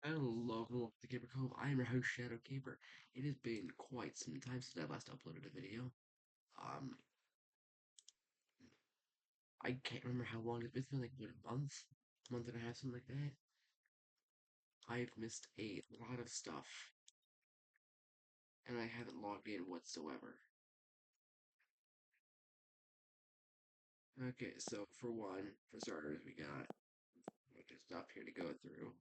I love the Caper Cove. I am your host, Shadow Caper. It has been quite some time since I last uploaded a video. Um, I can't remember how long it's been like what, a month and a half, something like that. I've missed a lot of stuff, and I haven't logged in whatsoever. Okay, so for starters, we got a bunch of stuff here to go through.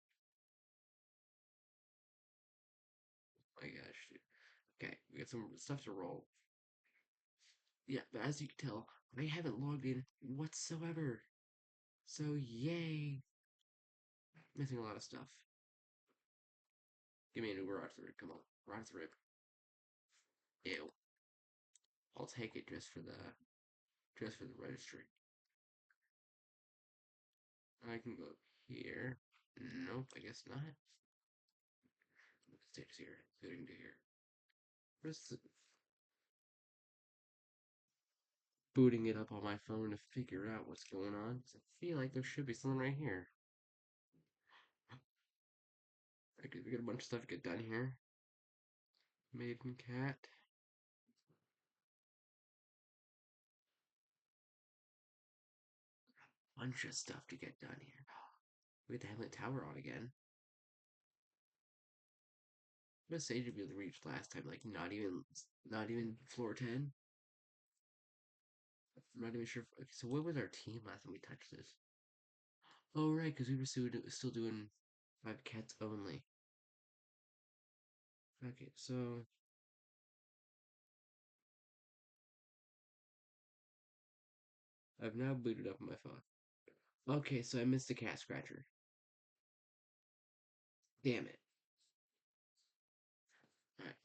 My gosh, dude. Okay, we got some stuff to roll. Yeah, but as you can tell, I haven't logged in whatsoever. So yay, missing a lot of stuff. Give me a new rod through it. Come on, rod through it. Ew. I'll take it just for the registry. I can go here. Nope, I guess not. Stage here. Fitting to here. Where's the booting it up on my phone to figure out what's going on? 'Cause I feel like there should be something right here. Okay, we got a bunch of stuff to get done here. Maiden cat. Bunch of stuff to get done here. We have the Hamlet Tower on again. What stage did we reach last time? Like not even floor 10? I'm not even sure. Okay, so what was our team last time we touched this? Oh, right, because we were still doing 5 cats only. Okay, so I've now booted up my phone. Okay, so I missed the cat scratcher. Damn it. Alright,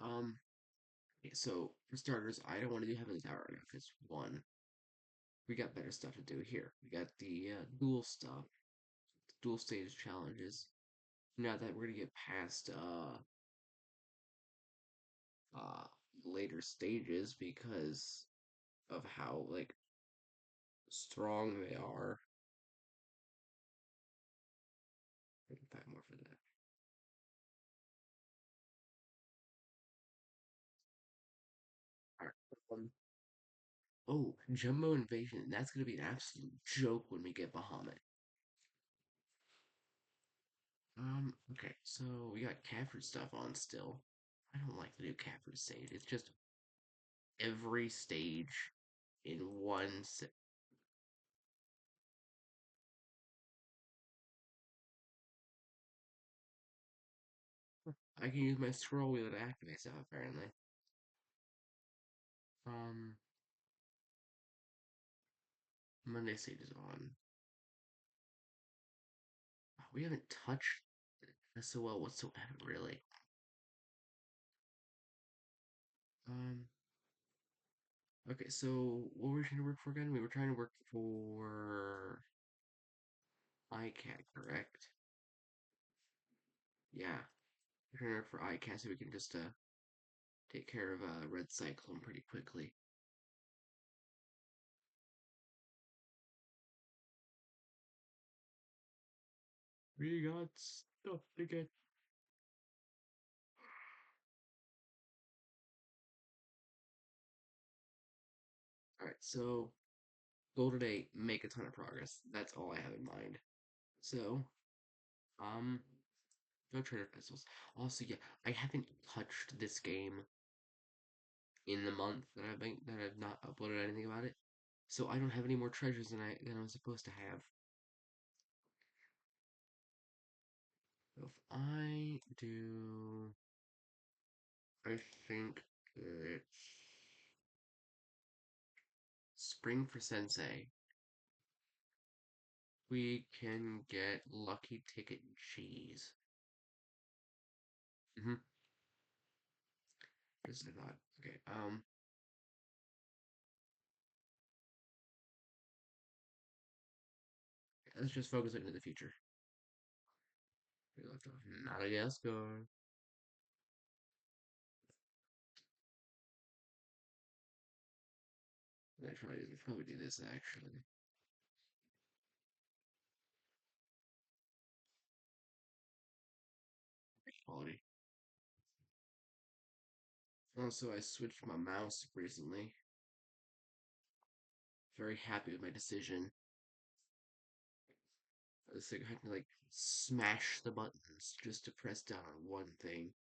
okay, so for starters, I don't want to do Heavenly Tower right now because one, we got better stuff to do here. We got the dual stuff, dual stage challenges. Now that we're gonna get past uh later stages because of how like strong they are. I can find more for that. Alright. Oh, Jumbo Invasion. That's gonna be an absolute joke when we get Bahamut. Okay, so we got Caffrey stuff on still. I don't like the new Caffrey stage. It's just every stage in one. I can use my scroll wheel to activate stuff apparently. Um, Monday stage is on. We haven't touched SOL whatsoever, really. Um, okay, so what were we trying to work for again? We were trying to work for ICAT, correct? Yeah, we're trying to work for ICAT so we can just take care of Red Cyclone pretty quickly. We got stuff to get. Alright, so goal today, make a ton of progress. That's all I have in mind. So, um, no trader pistols. Also, yeah, I haven't touched this game in the month that I've not uploaded anything about it. So I don't have any more treasures than I'm supposed to have. So if I do, I think it's spring for Sensei. We can get lucky ticket cheese. Mm-hmm. Just a thought. Okay. Let's just focus it into the future. We left off Madagascar. I probably do this actually. quality. Also, I switched my mouse recently. Very happy with my decision. I was like, I had to like smash the buttons just to press down on one thing.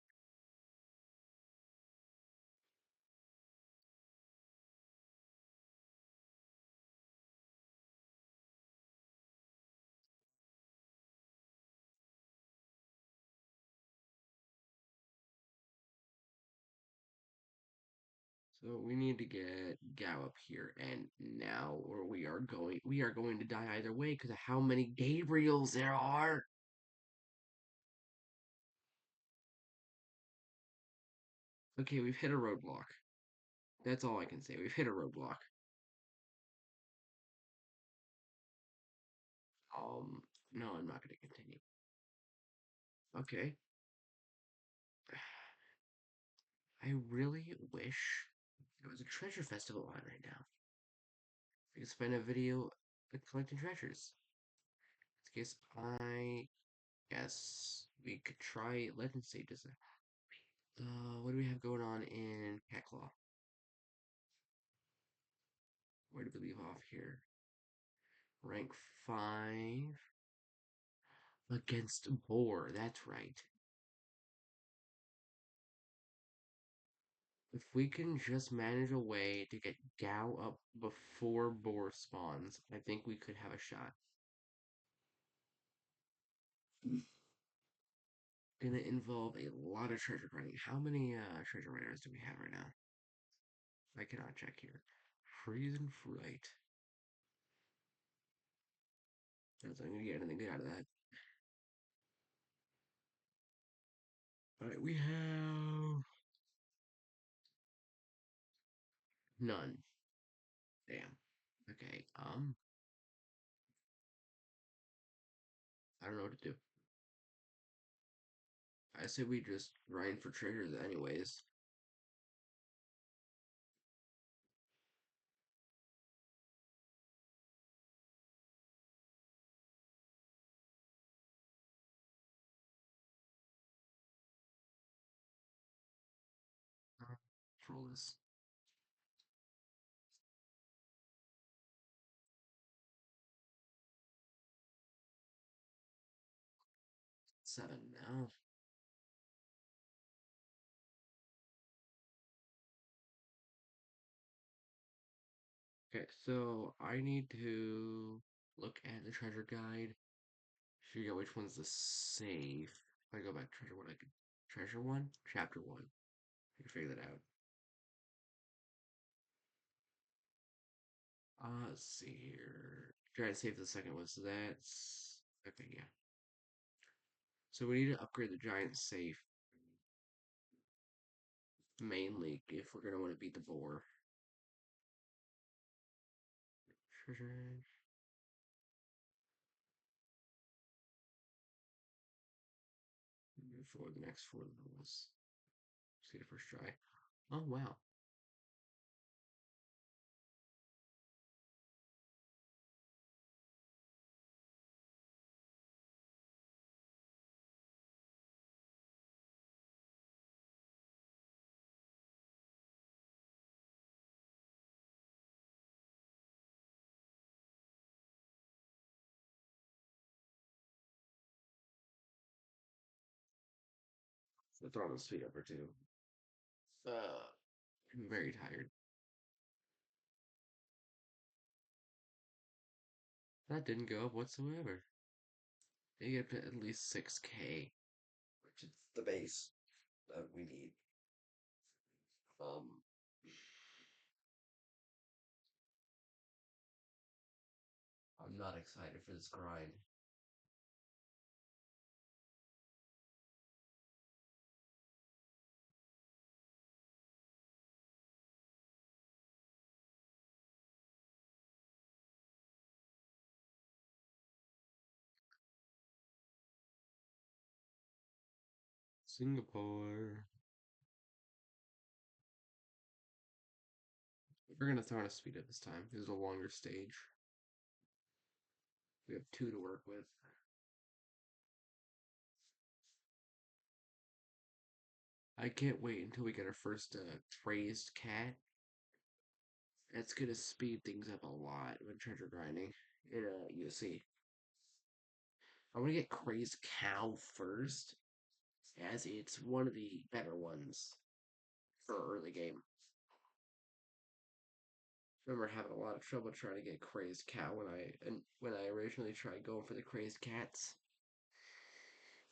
So we need to get Gao up here and now, or we are going to die either way because of how many Gabriels there are. Okay, we've hit a roadblock. That's all I can say. We've hit a roadblock. Um, no, I'm not going to continue. Okay. I really wish there was a treasure festival on right now. We could spend a video collecting treasures. In this case, I guess we could try Legend Stages. What do we have going on in Catclaw? Where did we leave off here? Rank 5 against Boar. That's right. If we can just manage a way to get Gao up before Boar spawns, I think we could have a shot. Gonna involve a lot of treasure grinding. How many treasure miners do we have right now? I cannot check here. Freezing Fright. That's not gonna get anything good out of that. Alright, we have none. Damn. Okay, I don't know what to do. I say we just grind for treasures anyways. Control this. 7 now. Okay, so I need to look at the treasure guide, figure out which one's the safe. If I go back to treasure one, I could treasure one, chapter one. I can figure that out. Let's see here. Try to save the second one, so that's okay, yeah. So we need to upgrade the giant safe mainly if we're gonna want to beat the boar. Treasure for the next 4 levels. See the first try. Oh wow. So throw the speed up or two. I'm very tired. That didn't go up whatsoever. They get to at least 6K, which is the base that we need. Um, I'm not excited for this grind. Singapore. We're gonna throw in a speed up this time. This is a longer stage. We have two to work with. I can't wait until we get our first crazed cat. That's gonna speed things up a lot when treasure grinding in UC. I want to get crazed cow first, as it's one of the better ones for early game. I remember having a lot of trouble trying to get crazed cow when I originally tried going for the crazed cats.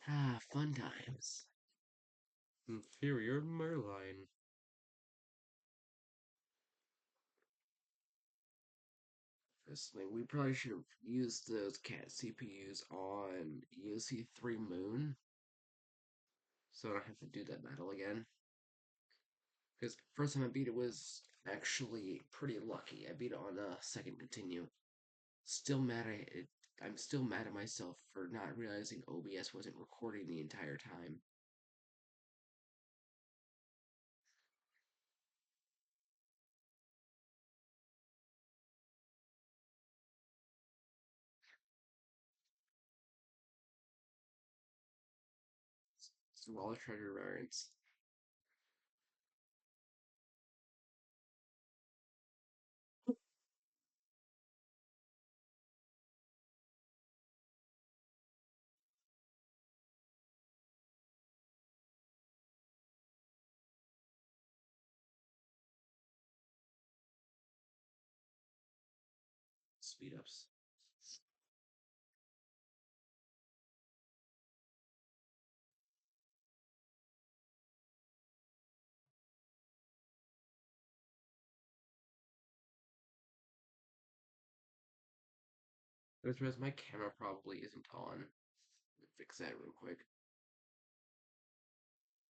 Ah, fun times. Inferior Merline. Personally, we probably should have used those cat CPUs on UC3 Moon, so I don't have to do that battle again. Because first time I beat it was actually pretty lucky. I beat it on a second continue. Still mad at it. I'm still mad at myself for not realizing OBS wasn't recording the entire time. Through all the treasure variants. Speed ups. I just realized my camera probably isn't on. Fix that real quick.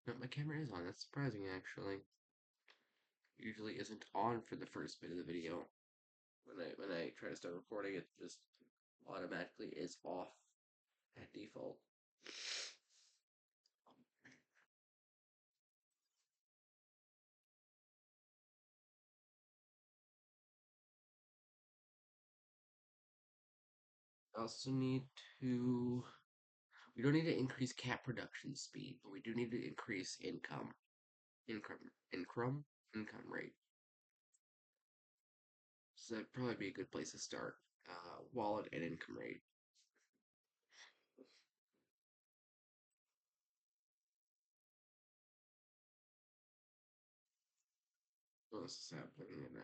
No, my camera is on. That's surprising, actually. Usually isn't on for the first bit of the video. When I try to start recording, it just automatically is off at default. I also need to. We don't need to increase cat production speed, but we do need to increase income, income rate. So that'd probably be a good place to start. Wallet and income rate. What else is happening in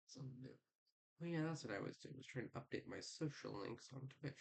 something new? Oh yeah, that's what I was doing. Was trying to update my social links on Twitch.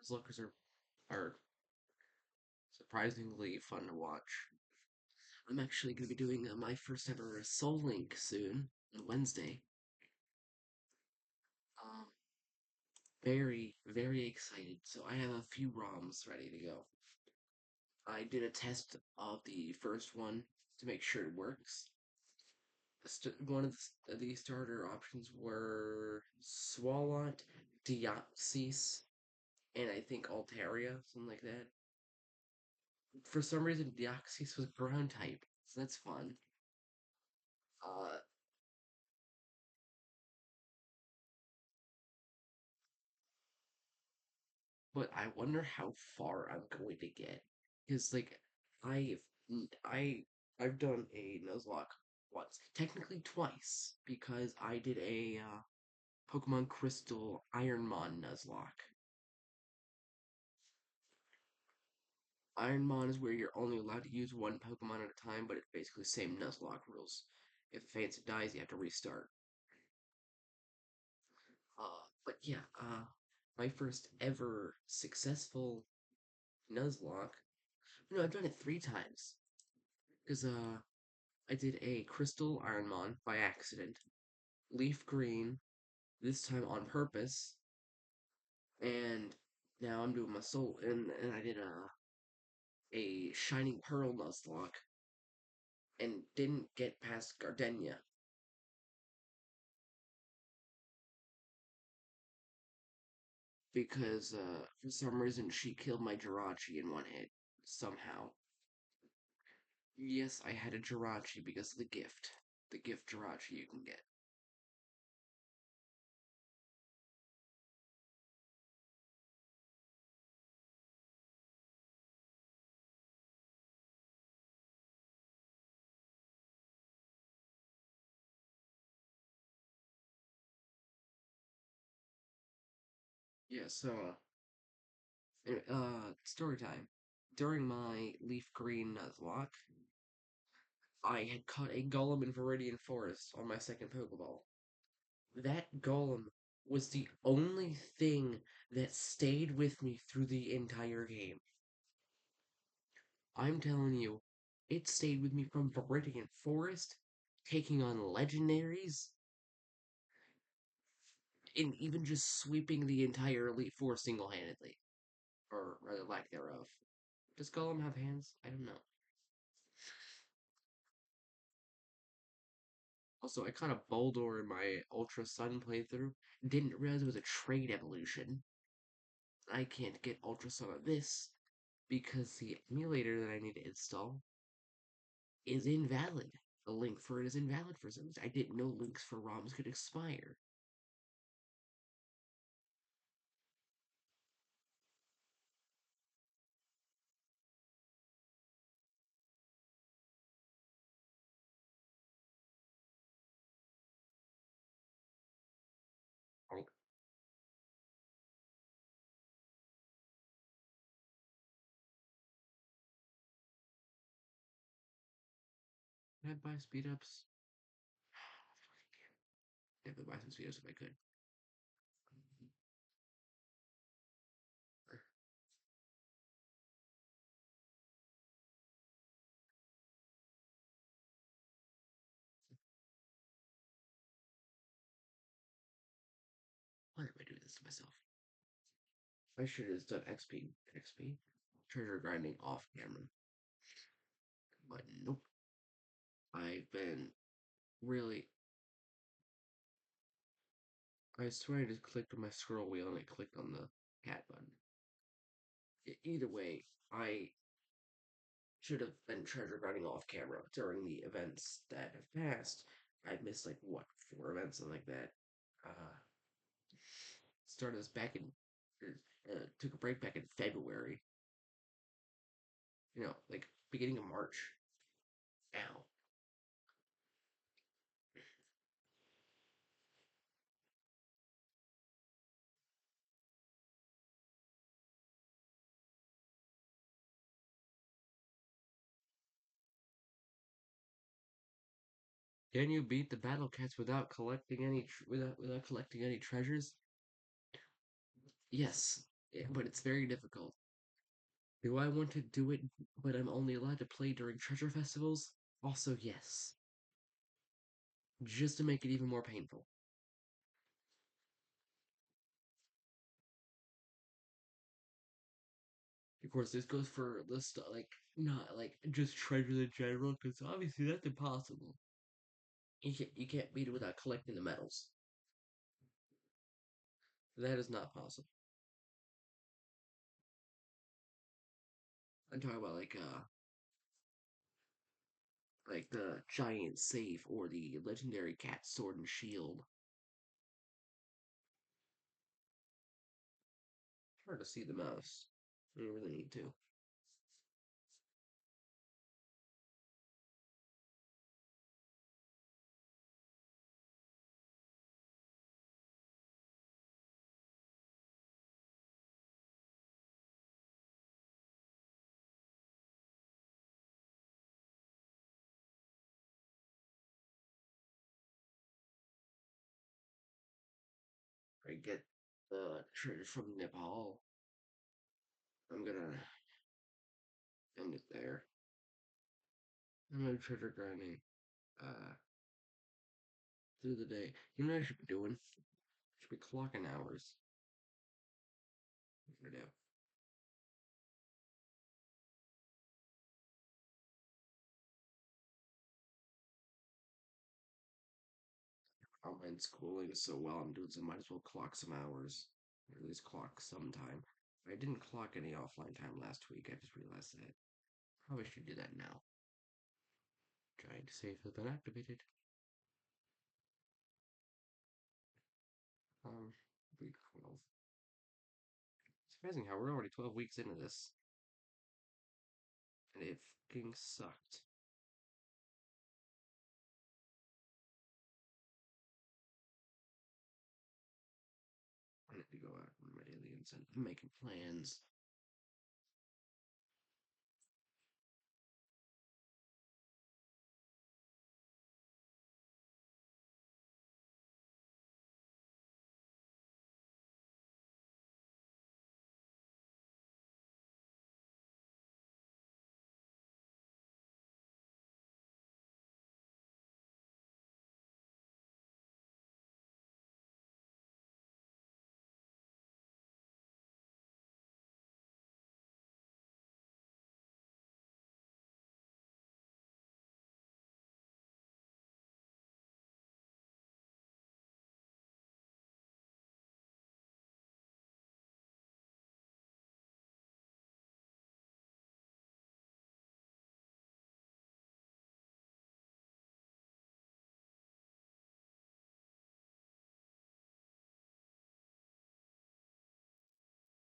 Lookers are surprisingly fun to watch. I'm actually going to be doing my first ever Soul Link soon on Wednesday. Um, very excited. So I have a few ROMs ready to go. I did a test of the first one to make sure it works. One of the starter options were Swalot, Deoxys, and I think Altaria, something like that. For some reason, Deoxys was ground type, so that's fun. Uh, but I wonder how far I'm going to get. Because like I've I I've done a Nuzlocke once, technically twice, because I did a Pokemon Crystal Ironmon Nuzlocke. Ironmon is where you're only allowed to use one Pokemon at a time, but it's basically the same Nuzlocke rules. If Fancy dies, you have to restart. But yeah, my first ever successful Nuzlocke. No, I've done it 3 times. Because I did a Crystal Ironmon by accident, Leaf Green, this time on purpose, and now I'm doing my soul. And I did a Shining Pearl Nuzlocke and didn't get past Gardenia because for some reason she killed my Jirachi in one hit somehow. Yes, I had a Jirachi because of the gift Jirachi you can get. Yeah, so story time. During my Leaf Green Nuzlocke, I had caught a Golem in Viridian Forest on my second Pokeball. That Golem was the only thing that stayed with me through the entire game. I'm telling you, it stayed with me from Viridian Forest, taking on legendaries, and even just sweeping the entire Elite Four single handedly. Or rather, lack thereof. Does Golem have hands? I don't know. Also, I caught a Boldor in my Ultra Sun playthrough. Didn't realize it was a trade evolution. I can't get Ultra Sun on this because the emulator that I need to install is invalid. The link for it is invalid for some reason. I didn't know links for ROMs could expire. Oh, can I buy speed ups? I could buy some speed ups if I could. Why am I doing this to myself? I should have done XP, treasure grinding off camera. But nope. I've been really. I swear I just clicked on my scroll wheel and I clicked on the cat button. Either way, I should have been treasure grinding off camera during the events that have passed. I missed like what 4 events, something like that. Started this back in, took a break back in February. Like beginning of March. Now, can you beat the battle cats without collecting without collecting any treasures? Yes, but it's very difficult. Do I want to do it, but I'm only allowed to play during treasure festivals? Also, yes, just to make it even more painful. Of course, this goes for the stuff like not like just treasures in general, because obviously that's impossible. You can't beat it without collecting the medals. That is not possible. I'm talking about like the giant safe or the legendary cat sword and shield. Hard to see the mouse. You really need to. I get the treasure from Nepal. I'm gonna end it there. I'm gonna treasure grinding uh through the day. You know what I should be doing? I should be clocking hours. What do? Online schooling so well I'm doing so might as well clock some hours. Or at least clock some time. I didn't clock any offline time last week, I just realized that. Probably should do that now. Trying to save has been activated. Week 12. It's surprising how we're already 12 weeks into this. And it fucking sucked. I need to go out with my aliens and making plans.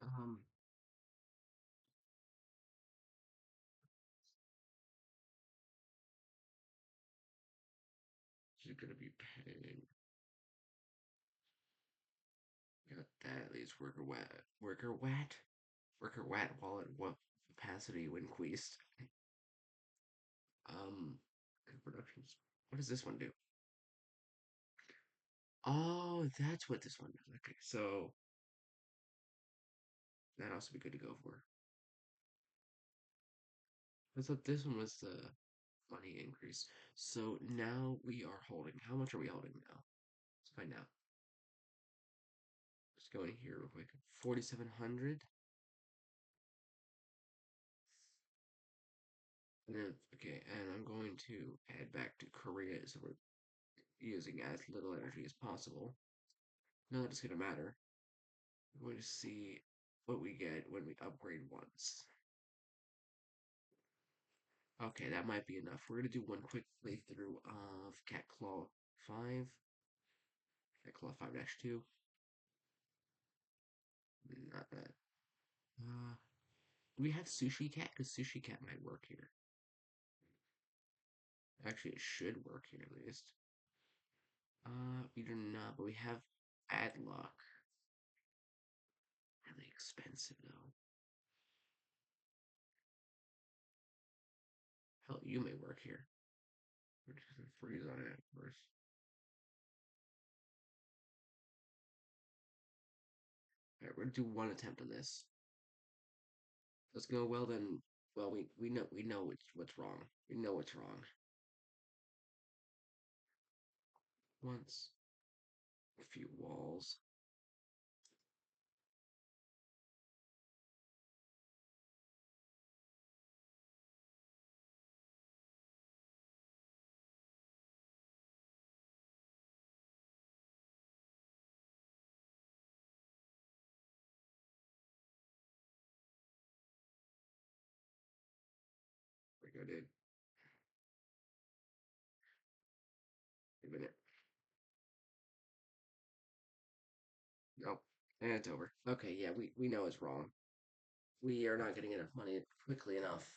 Um, she's gonna be paying. Got that at least. Worker wet. Worker wet? Worker wet wallet. What capacity when queased? Um, productions. What does this one do? Oh, that's what this one does. Okay, so that'd also be good to go for. I thought this one was the money increase. So now we are holding. How much are we holding now? Let's find out. Let's go in here real quick. 4,700. And then, okay, and I'm going to add back to Korea so we're using as little energy as possible. Not that it's going to matter. We're going to see what we get when we upgrade once. Okay, that might be enough. We're going to do one quick playthrough of Cat Claw 5. Cat Claw 5-2. Not that. Do we have Sushi Cat? Because Sushi Cat might work here. Actually, it should work here at least. We do not, but we have Bad Luck. Really expensive though. Hell, you may work here. We're just gonna freeze on it first. Alright, we're gonna do one attempt on this. Let's go well then. Well, we know what's wrong. We know what's wrong. Once a few walls. Like I did. Wait a minute. Nope. And it's over. Okay, yeah, we know it's wrong. We are not getting enough money quickly enough.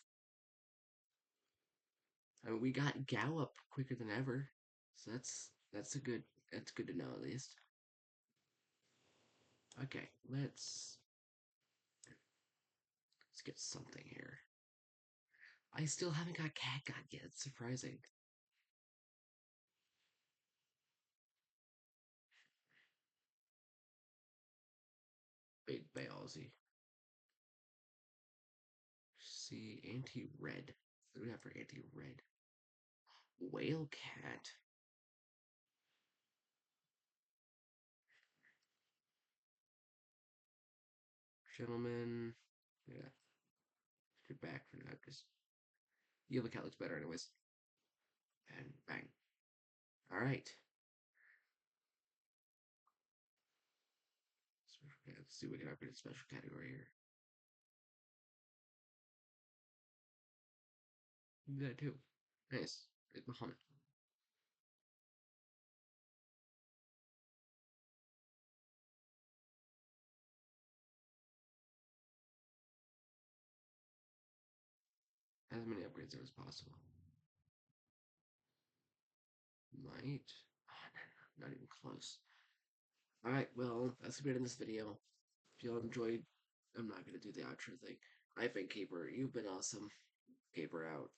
I mean, we got Gallup quicker than ever, so that's good to know at least. Okay, let's get something here. I still haven't got cat god yet. It's surprising. Big ballsy. See, anti-red. What do we have for anti-red? Whale cat. Gentleman. Yeah, get back for that because yellow cat looks better anyways. And bang. All right. Let's see if we can upgrade a special category here. Do that too. Nice. It's Muhammad. As many upgrades as possible. Might. Oh, no, not even close. Alright, well, that's gonna be it in this video. If y'all enjoyed, I'm not gonna do the outro thing. I've been Caper. You've been awesome. Caper out.